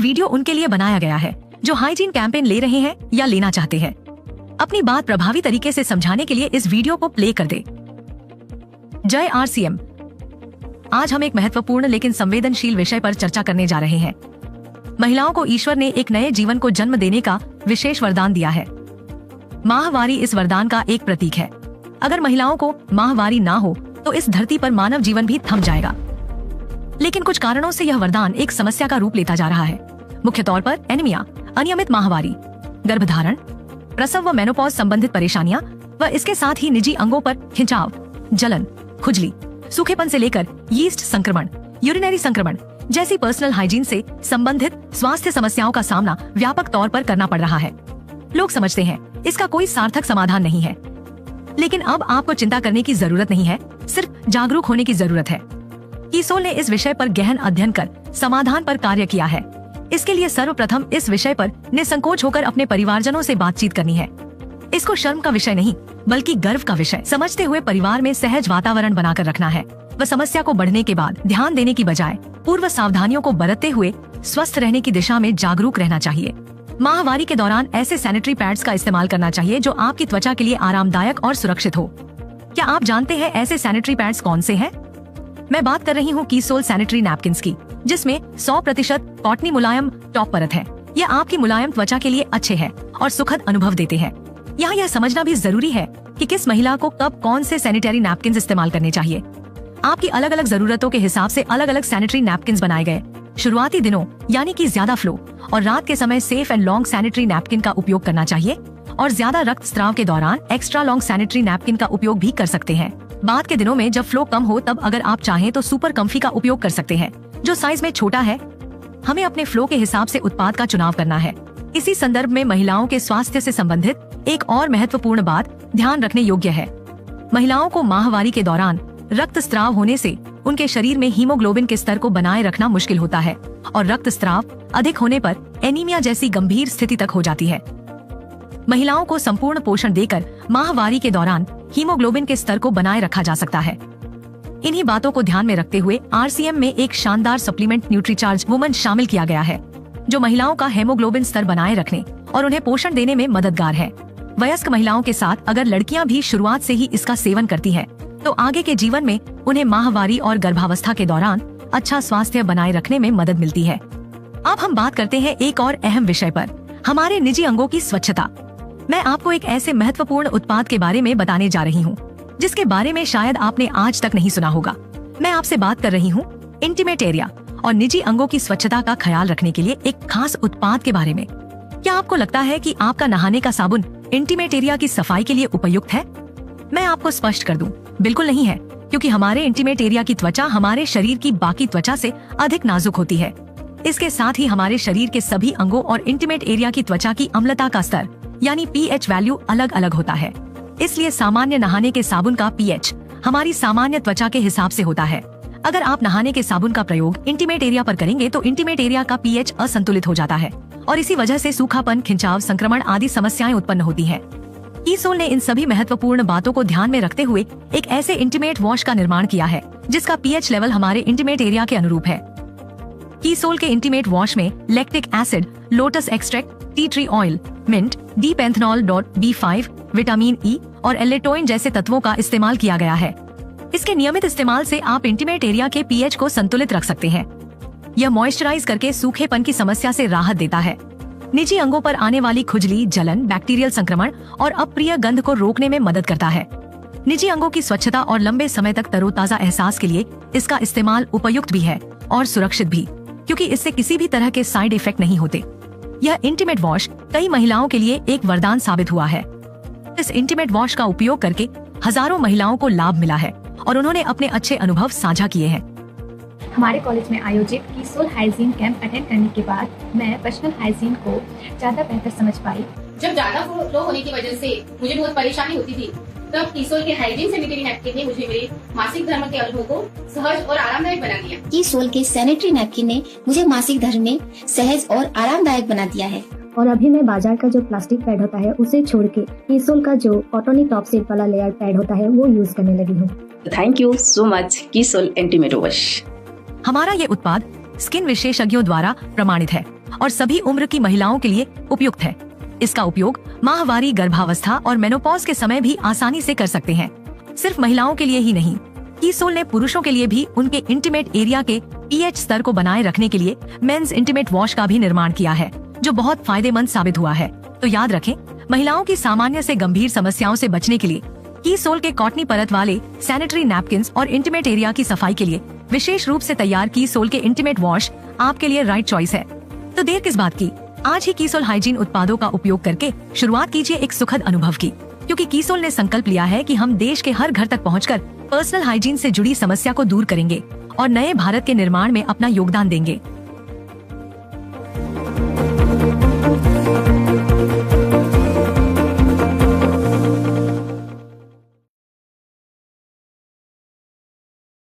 Video उनके लिए बनाया गया है जो हाइजीन कैंपेन ले रहे हैं या लेना चाहते हैं। अपनी बात प्रभावी तरीके से समझाने के लिए इस वीडियो को प्ले कर दे। जय RCM। आज हम एक महत्वपूर्ण लेकिन संवेदनशील विषय पर चर्चा करने जा रहे हैं। महिलाओं को ईश्वर ने एक नए जीवन को जन्म देने का विशेष वरदान दिया है। माहवारी इस वरदान का एक प्रतीक है। अगर महिलाओं को माहवारी ना हो तो इस धरती पर मानव जीवन भी थम जाएगा। लेकिन कुछ कारणों से यह वरदान एक समस्या का रूप लेता जा रहा है। मुख्य तौर पर एनीमिया, अनियमित माहवारी, गर्भधारण, प्रसव व मेनोपॉज संबंधित परेशानियां व इसके साथ ही निजी अंगों पर खिंचाव, जलन, खुजली, सूखेपन से लेकर यीस्ट संक्रमण, यूरिनरी संक्रमण जैसी पर्सनल हाइजीन से संबंधित स्वास्थ्य समस्याओं का सामना व्यापक तौर पर करना पड़ रहा है। लोग समझते हैं इसका कोई सार्थक समाधान नहीं है, लेकिन अब आपको चिंता करने की जरूरत नहीं है, सिर्फ जागरूक होने की जरूरत है। कीसोल ने इस विषय पर गहन अध्ययन कर समाधान पर कार्य किया है। इसके लिए सर्वप्रथम इस विषय पर निसंकोच होकर अपने परिवारजनों से बातचीत करनी है। इसको शर्म का विषय नहीं बल्कि गर्व का विषय समझते हुए परिवार में सहज वातावरण बनाकर रखना है व समस्या को बढ़ने के बाद ध्यान देने की बजाय पूर्व सावधानियों को बरतते हुए स्वस्थ रहने की दिशा में जागरूक रहना चाहिए। माहवारी के दौरान ऐसे सैनिटरी पैड्स का इस्तेमाल करना चाहिए जो आपकी त्वचा के लिए आरामदायक और सुरक्षित हो। क्या आप जानते हैं ऐसे सैनिटरी पैड्स कौन से हैं? मैं बात कर रही हूँ कीसोल सैनिटरी नैपकिन्स की, जिसमें 100% कॉटनी मुलायम टॉप परत है। यह आपकी मुलायम त्वचा के लिए अच्छे हैं और सुखद अनुभव देते हैं। यहाँ यह समझना भी जरूरी है कि किस महिला को कब कौन से सैनिटरी नैपकिन्स इस्तेमाल करने चाहिए। आपकी अलग अलग जरूरतों के हिसाब से अलग अलग सैनिटरी नैपकिन्स बनाए गए। शुरुआती दिनों यानी कि ज्यादा फ्लो और रात के समय safe and long sanitary napkin का उपयोग करना चाहिए और ज्यादा रक्तस्राव के दौरान एक्स्ट्रा लॉन्ग सैनिटरी नैपकिन का उपयोग भी कर सकते हैं। बाद के दिनों में जब फ्लो कम हो तब अगर आप चाहें तो सुपर कम्फी का उपयोग कर सकते हैं जो साइज में छोटा है। हमें अपने फ्लो के हिसाब से उत्पाद का चुनाव करना है। इसी संदर्भ में महिलाओं के स्वास्थ्य से संबंधित एक और महत्वपूर्ण बात ध्यान रखने योग्य है। महिलाओं को माहवारी के दौरान रक्तस्राव होने से उनके शरीर में हीमोग्लोबिन के स्तर को बनाए रखना मुश्किल होता है और रक्तस्राव अधिक होने पर एनीमिया जैसी गंभीर स्थिति तक हो जाती है। महिलाओं को संपूर्ण पोषण देकर माहवारी के दौरान हीमोग्लोबिन के स्तर को बनाए रखा जा सकता है। इन्हीं बातों को ध्यान में रखते हुए RCM में एक शानदार सप्लीमेंट न्यूट्रीचार्ज वुमन शामिल किया गया है जो महिलाओं का हेमोग्लोबिन स्तर बनाए रखने और उन्हें पोषण देने में मददगार है। वयस्क महिलाओं के साथ अगर लड़कियां भी शुरुआत से ही इसका सेवन करती हैं, तो आगे के जीवन में उन्हें माहवारी और गर्भावस्था के दौरान अच्छा स्वास्थ्य बनाए रखने में मदद मिलती है। अब हम बात करते हैं एक और अहम विषय पर, हमारे निजी अंगों की स्वच्छता। मैं आपको एक ऐसे महत्वपूर्ण उत्पाद के बारे में बताने जा रही हूँ जिसके बारे में शायद आपने आज तक नहीं सुना होगा। मैं आपसे बात कर रही हूँ इंटीमेट एरिया और निजी अंगों की स्वच्छता का ख्याल रखने के लिए एक खास उत्पाद के बारे में। क्या आपको लगता है कि आपका नहाने का साबुन इंटीमेट एरिया की सफाई के लिए उपयुक्त है? मैं आपको स्पष्ट कर दूं, बिल्कुल नहीं है, क्योंकि हमारे इंटीमेट एरिया की त्वचा हमारे शरीर की बाकी त्वचा से अधिक नाजुक होती है। इसके साथ ही हमारे शरीर के सभी अंगों और इंटीमेट एरिया की त्वचा की अम्लता का स्तर यानी pH वैल्यू अलग अलग होता है। इसलिए सामान्य नहाने के साबुन का pH हमारी सामान्य त्वचा के हिसाब से होता है। अगर आप नहाने के साबुन का प्रयोग इंटीमेट एरिया पर करेंगे तो इंटीमेट एरिया का pH असंतुलित हो जाता है और इसी वजह से सूखापन, खिंचाव, संक्रमण आदि समस्याएं उत्पन्न होती हैं। कीसोल ने इन सभी महत्वपूर्ण बातों को ध्यान में रखते हुए एक ऐसे इंटीमेट वॉश का निर्माण किया है जिसका pH लेवल हमारे इंटीमेट एरिया के अनुरूप है। कीसोल के इंटीमेट वॉश में lactic acid, lotus extract, tea tree oil, mint, D panthenol B5, vitamin E और एलेटोइन जैसे तत्वों का इस्तेमाल किया गया है। इसके नियमित इस्तेमाल से आप इंटीमेट एरिया के pH को संतुलित रख सकते हैं। यह मॉइस्चराइज करके सूखेपन की समस्या से राहत देता है। निजी अंगों पर आने वाली खुजली, जलन, बैक्टीरियल संक्रमण और अप्रिय गंध को रोकने में मदद करता है। निजी अंगों की स्वच्छता और लंबे समय तक तरोताजा एहसास के लिए इसका इस्तेमाल उपयुक्त भी है और सुरक्षित भी, क्योंकि इससे किसी भी तरह के साइड इफेक्ट नहीं होते। यह इंटीमेट वॉश कई महिलाओं के लिए एक वरदान साबित हुआ है। इस इंटीमेट वॉश का उपयोग करके हजारों महिलाओं को लाभ मिला है और उन्होंने अपने अच्छे अनुभव साझा किए हैं। हमारे कॉलेज में आयोजित कीसोल हाइजीन कैंप अटेंड करने के बाद मैं पर्सनल हाइजीन को ज़्यादा बेहतर समझ पाई। जब ज़्यादा फ्लो होने की वजह से मुझे बहुत परेशानी होती थी, तब कीसोल के हाइजीन सैनिटरी नैपकिन ने मुझे मेरे मासिक धर्म के अनुभव को सहज और आरामदायक बना दिया। कीसोल के सैनिटरी नैपकिन ने मुझे मासिक धर्म में सहज और आरामदायक बना दिया है। और अभी मैं बाजार का जो प्लास्टिक पैड होता है उसे छोड़ के कीसोल का जो कॉटनी टॉप सीट वाला लेयर पैड होता है वो यूज करने लगी हूँ। थैंक यू सो मच कीसोल इंटीमेट वॉश। हमारा ये उत्पाद स्किन विशेषज्ञों द्वारा प्रमाणित है और सभी उम्र की महिलाओं के लिए उपयुक्त है। इसका उपयोग माहवारी, गर्भावस्था और मेनोपॉज के समय भी आसानी से कर सकते हैं। सिर्फ महिलाओं के लिए ही नहीं, कीसोल ने पुरुषों के लिए भी उनके इंटीमेट एरिया के pH स्तर को बनाए रखने के लिए मेंस इंटीमेट वॉश का भी निर्माण किया है, जो बहुत फायदेमंद साबित हुआ है। तो याद रखें, महिलाओं की सामान्य से गंभीर समस्याओं से बचने के लिए कीसोल के कॉटनी परत वाले सैनिटरी नैपकिन और इंटीमेट एरिया की सफाई के लिए विशेष रूप से तैयार कीसोल के इंटीमेट वॉश आपके लिए राइट चॉइस है। तो देर किस बात की, आज ही कीसोल हाइजीन उत्पादों का उपयोग करके शुरुआत कीजिए एक सुखद अनुभव की, क्योंकि कीसोल ने संकल्प लिया है कि हम देश के हर घर तक पहुंचकर पर्सनल हाइजीन से जुड़ी समस्या को दूर करेंगे और नए भारत के निर्माण में अपना योगदान देंगे।